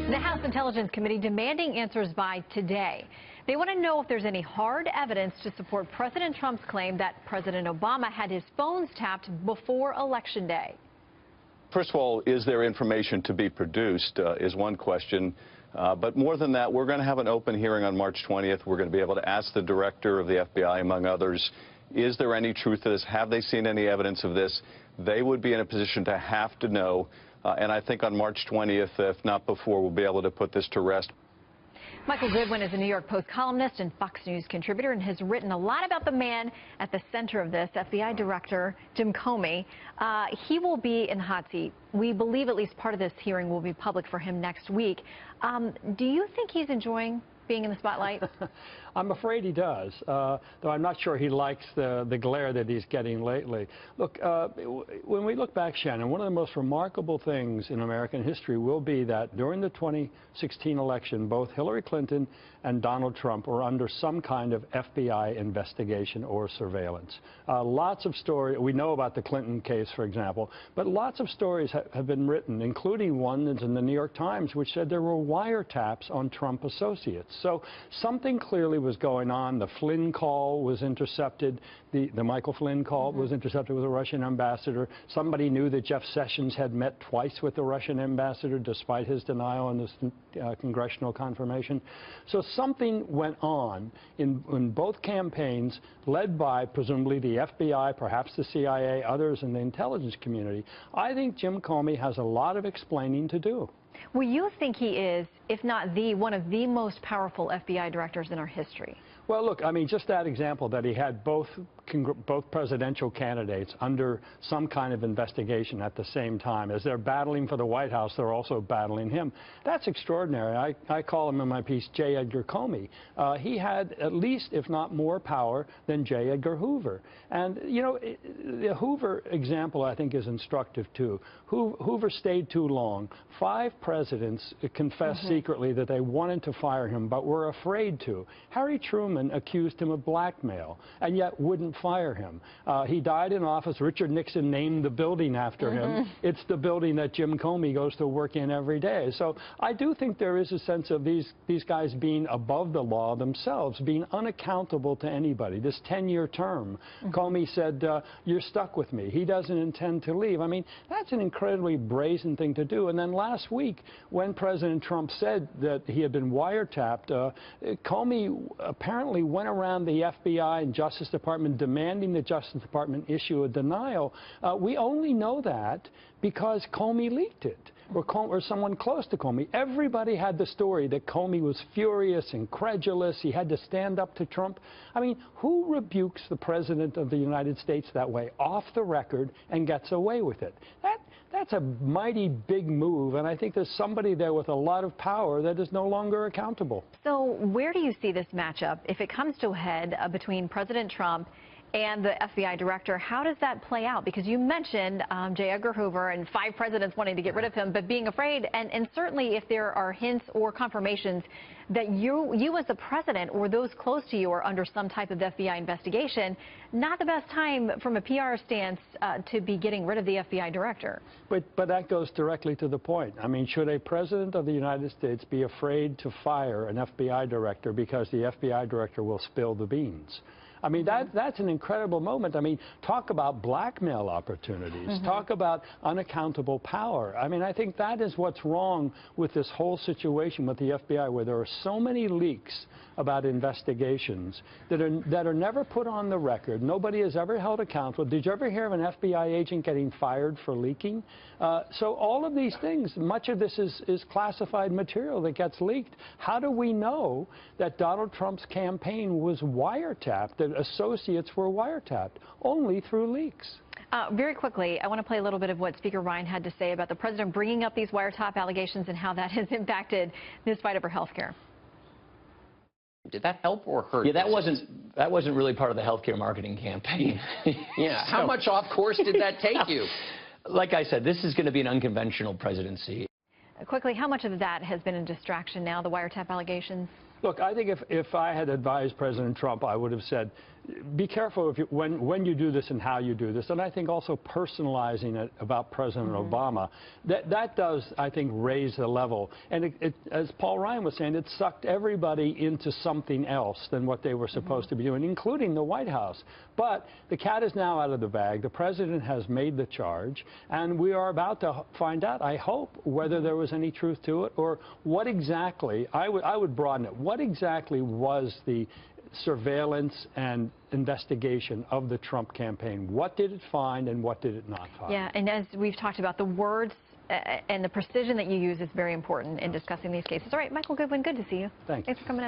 The House Intelligence Committee demanding answers by today. They want to know if there's any hard evidence to support President Trump's claim that President Obama had his phones tapped before Election Day. First of all, is there information to be produced is one question. But more than that, we're going to have an open hearing on March 20th. We're going to be able to ask the director of the FBI, among others, is there any truth to this? Have they seen any evidence of this? They would be in a position to have to know. And I think on March 20th, if not before, we'll be able to put this to rest. Michael Goodwin is a New York Post columnist and Fox News contributor and has written a lot about the man at the center of this, FBI Director Jim Comey. He will be in the hot seat. We believe at least part of this hearing will be public for him next week. Do you think he's enjoying being in the spotlight? I'm afraid he does, though I'm not sure he likes the glare that he's getting lately. Look, when we look back, Shannon, one of the most remarkable things in American history will be that during the 2016 election, both Hillary Clinton and Donald Trump were under some kind of FBI investigation or surveillance. Lots of stories, we know about the Clinton case, for example, but lots of stories have been written, including one that's in the New York Times, which said there were wiretaps on Trump associates. So something clearly was going on. The Flynn call was intercepted. The Michael Flynn call was intercepted with a Russian ambassador. Somebody knew that Jeff Sessions had met twice with the Russian ambassador, despite his denial and this congressional confirmation. So something went on in both campaigns, led by presumably the FBI, perhaps the CIA, others in the intelligence community. I think Jim Comey has a lot of explaining to do. Well, you think he is, if not one of the most powerful FBI directors in our history? Well, look, I mean, just that example that he had both presidential candidates under some kind of investigation at the same time. As they're battling for the White House, they're also battling him. That's extraordinary. I call him in my piece J. Edgar Comey. He had at least, if not more power than J. Edgar Hoover. And, you know, the Hoover example, I think, is instructive, too. Hoover stayed too long. 5 presidents confessed secretly that they wanted to fire him, but were afraid to. Harry Truman accused him of blackmail, and yet wouldn't fire him. He died in office. Richard Nixon named the building after him. It's the building that Jim Comey goes to work in every day. So I do think there is a sense of these guys being above the law themselves, being unaccountable to anybody. This 10-year term, Comey said, you're stuck with me. He doesn't intend to leave. I mean, that's an incredibly brazen thing to do. And then last week, when President Trump said that he had been wiretapped, Comey apparently went around the FBI and Justice Department demanding the Justice Department issue a denial. We only know that because Comey leaked it, or someone close to Comey. Everybody had the story that Comey was furious, incredulous. He had to stand up to Trump. I mean, who rebukes the President of the United States that way, off the record, and gets away with it? That's a mighty big move, and I think there's somebody there with a lot of power that is no longer accountable. So where do you see this matchup? If it comes to a head between President Trump and the FBI director, how does that play out? Because you mentioned J. Edgar Hoover and 5 presidents wanting to get rid of him, but being afraid, and certainly if there are hints or confirmations that you as the president or those close to you are under some type of FBI investigation, not the best time from a PR stance to be getting rid of the FBI director. But that goes directly to the point. I mean, should a president of the United States be afraid to fire an FBI director because the FBI director will spill the beans? I mean, that's an incredible moment. I mean, talk about blackmail opportunities. Talk about unaccountable power. I mean, I think that is what's wrong with this whole situation with the FBI, where there are so many leaks about investigations that are never put on the record. Nobody is ever held accountable. Did you ever hear of an FBI agent getting fired for leaking? So all of these things, much of this is classified material that gets leaked. How do we know that Donald Trump's campaign was wiretapped, that associates were wiretapped? Only through leaks. Very quickly, I want to play a little bit of what Speaker Ryan had to say about the president bringing up these wiretap allegations and how that has impacted this fight over health care. Did that help or hurt? Yeah, that wasn't really part of the healthcare marketing campaign. Yeah, how much off course did that take you? Like I said, this is going to be an unconventional presidency. Quickly, how much of that has been a distraction now, the wiretap allegations? Look, I think if I had advised President Trump, I would have said, be careful when you do this and how you do this. And I think also personalizing it about President Obama, that does, I think, raise the level. And as Paul Ryan was saying, it sucked everybody into something else than what they were supposed to be doing, including the White House. But the cat is now out of the bag. The president has made the charge, and we are about to find out, I hope, whether there was any truth to it or what exactly, I would broaden it, what exactly was the surveillance and investigation of the Trump campaign? What did it find and what did it not find? Yeah, and as we've talked about, the words and the precision that you use is very important in discussing these cases. All right, Michael Goodwin, good to see you. Thanks. Thanks for coming in.